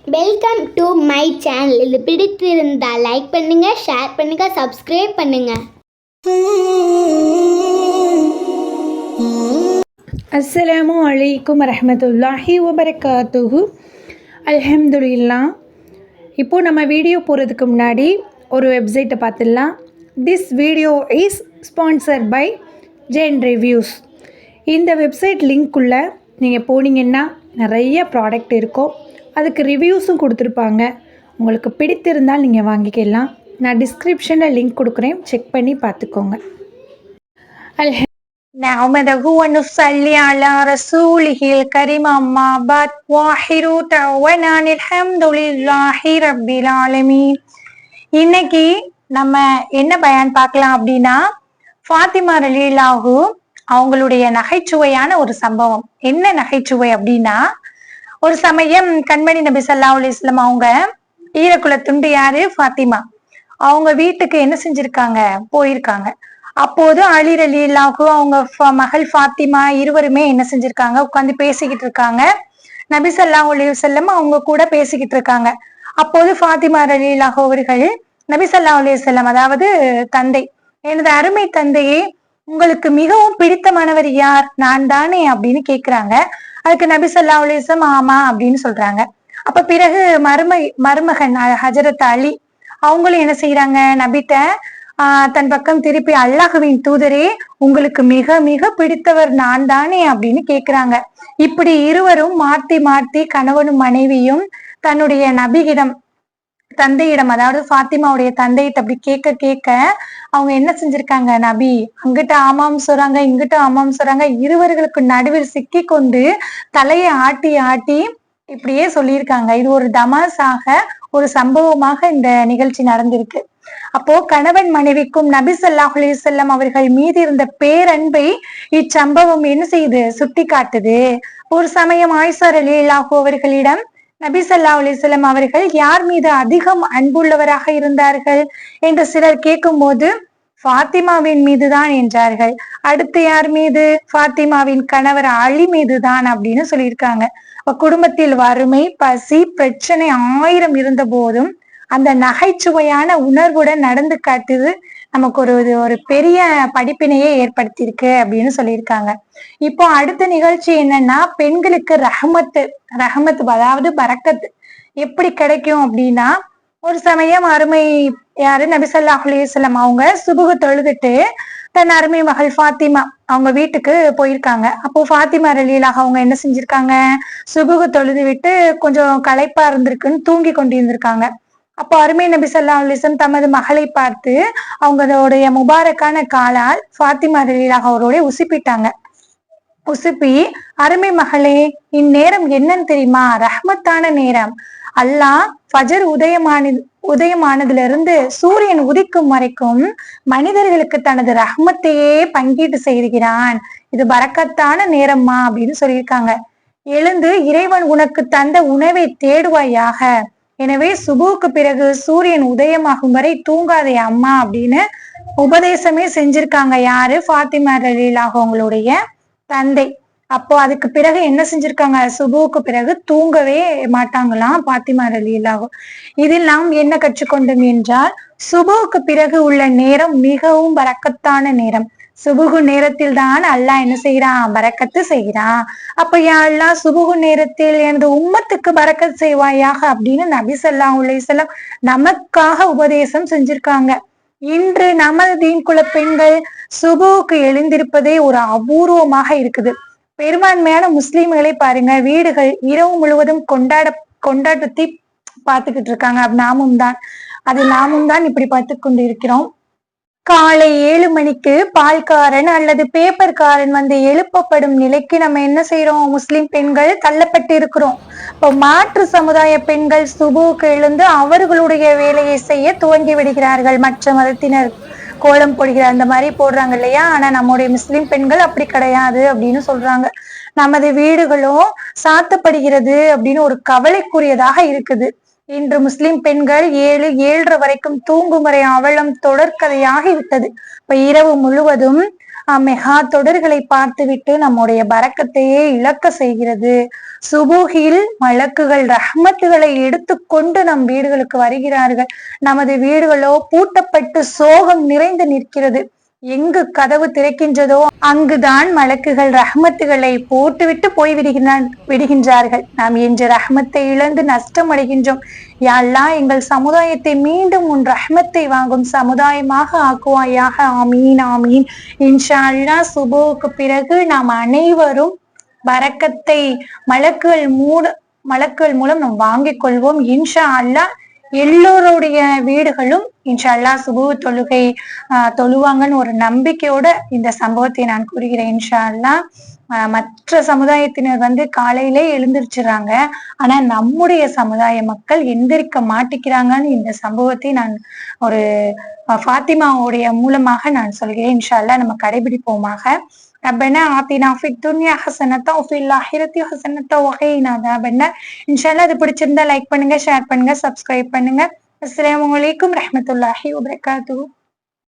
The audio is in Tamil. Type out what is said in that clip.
Welcome to my channel. இது பிடித்திருந்தால் லைக் பண்ணுங்க, ஷேர் பண்ணுங்க, சப்ஸ்கிரைப் பண்ணுங்க. அஸ்ஸலாமு அலைக்கும் வரஹ்மத்துல்லாஹி வபரகாத்துஹு. அல்ஹம்துலில்லாஹ். இப்போது நம்ம வீடியோ போகிறதுக்கு முன்னாடி ஒரு வெப்சைட்டை பார்த்துடலாம். This video is sponsored by Zen reviews. இந்த வெப்சைட் லிங்க்குள்ளே நீங்கள் போனீங்கன்னா நிறைய ப்ராடக்ட் இருக்கும். அதுக்கு ரிவ்யூஸும் கொடுத்துருப்பாங்க. உங்களுக்கு பிடித்திருந்தால் நீங்கள் வாங்கிக்கலாம். நான் டிஸ்கிரிப்ஷனில் லிங்க் கொடுக்குறேன், செக் பண்ணி பார்த்துக்கோங்க. نعمده ونصلي على رسوله الكريم أما بعد واخر دعوانا الحمد لله رب العالمين. இன்னைக்கு நம்ம என்ன பயான் பார்க்கலாம் அப்படின்னா, ஃபாத்திமா ரலியல்லாஹு அவங்களுடைய நகைச்சுவையான ஒரு சம்பவம். என்ன நகைச்சுவை அப்படின்னா, ஒரு சமயம் கண்மணி நபி ஸல்லல்லாஹு அலைஹி வஸல்லம் அவங்க ஈரக்குல துண்டு யாரு, ஃபாத்திமா, அவங்க வீட்டுக்கு என்ன செஞ்சிருக்காங்க, போயிருக்காங்க. அப்போது அலி ரலியல்லாஹு அவங்க மகள் ஃபாத்திமா இருவருமே என்ன செஞ்சிருக்காங்க, உட்கார்ந்து பேசிக்கிட்டு இருக்காங்க. நபி ஸல்லல்லாஹு அலைஹி வஸல்லம் அவங்க கூட பேசிக்கிட்டு இருக்காங்க. அப்போது ஃபாத்திமா ரலியல்லாஹு அவர்கள் நபி ஸல்லல்லாஹு அலைஹி வஸல்லம், அதாவது தந்தை, எனது அருமை தந்தையே, உங்களுக்கு மிகவும் பிடித்தமானவர் யார், நான் தானே அப்படின்னு கேக்குறாங்க. அதுக்கு நபி ஸல்லல்லாஹு அலைஹி வஸல்லம் ஆமா அப்படின்னு சொல்றாங்க. அப்ப பிறகு மருமகன் ஹஜரத் அலி அவங்களும் என்ன செய்யறாங்க, நபிட்ட தன் பக்கம் திருப்பி, அல்லாஹ்வின் தூதரே, உங்களுக்கு மிக மிக பிடித்தவர் நான் தானே அப்படின்னு கேக்குறாங்க. இப்படி இருவரும் மாத்தி மாத்தி கணவனும் மனைவியும் தன்னுடைய நபியிடம், தந்தையிடம், அதாவது ஃபாத்திமாவுடைய தந்தையிட்ட அப்படி கேட்க கேட்க அவங்க என்ன செஞ்சிருக்காங்க, நபி அங்கிட்ட ஆமாம் சொல்றாங்க, இங்கிட்ட ஆமாம் சொல்றாங்க. இருவர்களுக்கு நடுவில் சிக்கி கொண்டு தலையை ஆட்டி ஆட்டி இப்படியே சொல்லியிருக்காங்க. இது ஒரு தமாசாக, ஒரு சம்பவமாக இந்த நிகழ்ச்சி நடந்திருக்கு. அப்போ கணவன் மனைவிக்கும் நபி ஸல்லல்லாஹு அலைஹி வஸல்லம் அவர்கள் மீது இருந்த பேரன்பை இச்சம்பவம் என்ன செய்யுது, சுட்டி காட்டுது. ஒரு சமயம் ஆயிஷா ரலியல்லாஹு அவர்களிடம் நபி ஸல்லல்லாஹு அலைஹி வஸல்லம் அவர்கள் யார் மீது அதிகம் அன்புள்ளவராக இருந்தார்கள் என்று சிலர் கேட்கும் போது ஃபாத்திமாவின் மீதுதான் என்றார்கள். அடுத்து யார் மீது, ஃபாத்திமாவின் கணவர் அலி மீதுதான் அப்படின்னு சொல்லியிருக்காங்க. குடும்பத்தில் வறுமை, பசி, பிரச்சனை 1000 இருந்த போதும் அந்த நகைச்சுவையான உணர்வுடன் நடந்து காட்டுது நமக்கு ஒரு பெரிய படிப்பினையே ஏற்படுத்தியிருக்கு அப்படின்னு சொல்லியிருக்காங்க. இப்போ அடுத்த நிகழ்ச்சி என்னன்னா, பெண்களுக்கு ரஹமத் அதாவது பரக்கத் எப்படி கிடைக்கும் அப்படின்னா, ஒரு சமயம் அருமை யாரு, நபி ஸல்லல்லாஹு அலைஹி வஸல்லம் அவங்க சுபுகு தொழுதுட்டு தன் அருமை மகள் ஃபாத்திமா அவங்க வீட்டுக்கு போயிருக்காங்க. அப்போ ஃபாத்திமா ரலியல்லாஹு அவங்க என்ன செஞ்சிருக்காங்க, சுபுகு தொழுது விட்டு கொஞ்சம் களைப்பா இருந்திருக்குன்னு தூங்கி கொண்டு இருந்திருக்காங்க. அப்போ அருமை நபி ஸல்லல்லாஹு அலைஹி வஸல்லம் தமது மகளை பார்த்து அவங்களுடைய முபாரக்கான காலால் ஃபாத்திமா ரலியல்லாஹு அவரோட உசுப்பிட்டாங்க. உசுப்பி, அருமை மகளே, இந்நேரம் என்னன்னு தெரியுமா, ரஹ்மத்தான நேரம். அல்லாஹ் ஃபஜர் உதயமானதுல இருந்து சூரியன் உதிக்கும் வரைக்கும் மனிதர்களுக்கு தனது ரஹ்மத்தையே பங்கீட்டு செய்கிறான். இது பரக்கத்தான நேரம்மா அப்படின்னு சொல்லியிருக்காங்க. எழுந்து இறைவன் உனக்கு தந்த உணவை தேடுவாயாக. எனவே சுபுவுக்கு பிறகு சூரியன் உதயமாகும் வரை தூங்காதே அம்மா அப்படின்னு உபதேசமே செஞ்சிருக்காங்க. யாரு, ஃபாத்திமா ரலியல்லாஹு அவங்களுடைய தந்தை. அப்போ அதுக்கு பிறகு என்ன செஞ்சிருக்காங்க, சுபுவுக்கு பிறகு தூங்கவே மாட்டாங்களாம் ஃபாத்திமா ரலியல்லாஹு. இதில் நாம் என்ன கற்றுக்கொண்டோம் என்றால், சுபுவுக்கு பிறகு உள்ள நேரம் மிகவும் பரக்கத்தான நேரம். சுபுகு நேரத்தில் தான் அல்லாஹ் என்ன செய்யறான், பரக்கத்து செய்கிறான். அப்ப யா அல்லாஹ் சுபுகு நேரத்தில் எனது உம்மத்துக்கு பரக்கத் செய்வாயாக அப்படின்னு நபி ஸல்லல்லாஹு அலைஹி வஸல்லம் நமக்காக உபதேசம் செஞ்சிருக்காங்க. இன்று நமது தீன்குல பெண்கள் சுபுவுக்கு எழுந்திருப்பதே ஒரு அபூர்வமாக இருக்குது. பெரும்பான்மையான முஸ்லிம்களை பாருங்க, வீடுகள் இரவு முழுவதும் கொண்டாட்டத்தை பார்த்துக்கிட்டு இருக்காங்க. நாமும் தான் இப்படி பார்த்து கொண்டு இருக்கிறோம். காலை 7 மணிக்கு பால்காரன் அல்லது பேப்பர்காரன் வந்து எழுப்பப்படும் நிலைக்கு நம்ம என்ன செய்யறோம், முஸ்லிம் பெண்கள் தள்ளப்பட்டு இருக்கிறோம். இப்போ மாற்று சமுதாய பெண்கள் சுபுவுக்கு எழுந்து அவர்களுடைய வேலையை செய்ய துவங்கி விடுகிறார்கள். மற்ற மதத்தினர் கோலம் போடுகிறார், அந்த மாதிரி போடுறாங்க இல்லையா. ஆனா நம்முடைய முஸ்லிம் பெண்கள் அப்படி கிடையாது அப்படின்னு சொல்றாங்க. நமது வீடுகளும் சாத்தப்படுகிறது அப்படின்னு ஒரு கவலைக்குரியதாக இருக்குது. இன்று முஸ்லிம் பெண்கள் 7-7:30 வரைக்கும் தூங்கும் வரை அவலம் தொடர்கதையாகி விட்டது. இப்ப இரவு முழுவதும் மெகா தொடர்களை பார்த்துவிட்டு நம்முடைய பரக்கத்தையே இழக்க செய்கிறது. சுபூகில் மலக்குகள் ரஹ்மத்துகளை எடுத்துக்கொண்டு நம் வீடுகளுக்கு வருகிறார்கள். நமது வீடுகளோ பூட்டப்பட்டு சோகம் நிறைந்து நிற்கிறது. எங்கு கதவு திறக்கின்றதோ அங்குதான் மலக்குகள் ரஹ்மத்துகளை போட்டுவிட்டு போய் விடுகின்றார்கள். நாம் என்ற ரஹ்மத்தை இழந்து நஷ்டம் அடைகின்றோம். யா அல்லாஹ், எங்கள் சமுதாயத்தை மீண்டும் உன் ரஹ்மத்தை வாங்கும் சமுதாயமாக ஆக்குவாயாக. ஆமீன் ஆமீன். இன்ஷா அல்லாஹ் சுபுவுக்கு பிறகு நாம் அனைவரும் பரக்கத்தை மலக்குகள் மூலம் நாம் வாங்கிக் கொள்வோம். இன்ஷா அல்லாஹ் எல்லோருடைய வீடுகளும் இன்ஷா அல்லாஹ் சுபு தொழுகை தொழுவாங்கன்னு ஒரு நம்பிக்கையோட இந்த சம்பவத்தை நான் கூறுகிறேன். இன்ஷா அல்லாஹ் மற்ற சமுதாயத்தினர் காலையிலே எழுந்திருச்சுறாங்க. ஆனா நம்முடைய சமுதாய மக்கள் எந்திரிக்க மாட்டிக்கிறாங்கன்னு இந்த சம்பவத்தை நான் ஒரு ஃபாத்திமாவுடைய மூலமாக நான் சொல்கிறேன். இன்ஷா அல்லாஹ் நம்ம கடைபிடிப்போமாக. ரப்பனா ஆத்தினா ஃபித் துன்யா ஹஸனத்தா வ ஃபில் ஆஹிரத்தி ஹஸனத்தா வ கினா அஸாபன்னார். இன்ஷா அல்லாஹ் இது பிடிச்சிருந்தா லைக் பண்ணுங்க, ஷேர் பண்ணுங்க, சப்ஸ்கிரைப் பண்ணுங்க. அஸ்ஸலாமு அலைக்கும் ரஹ்மத்துல்லாஹி வ பரகாத்துஹு.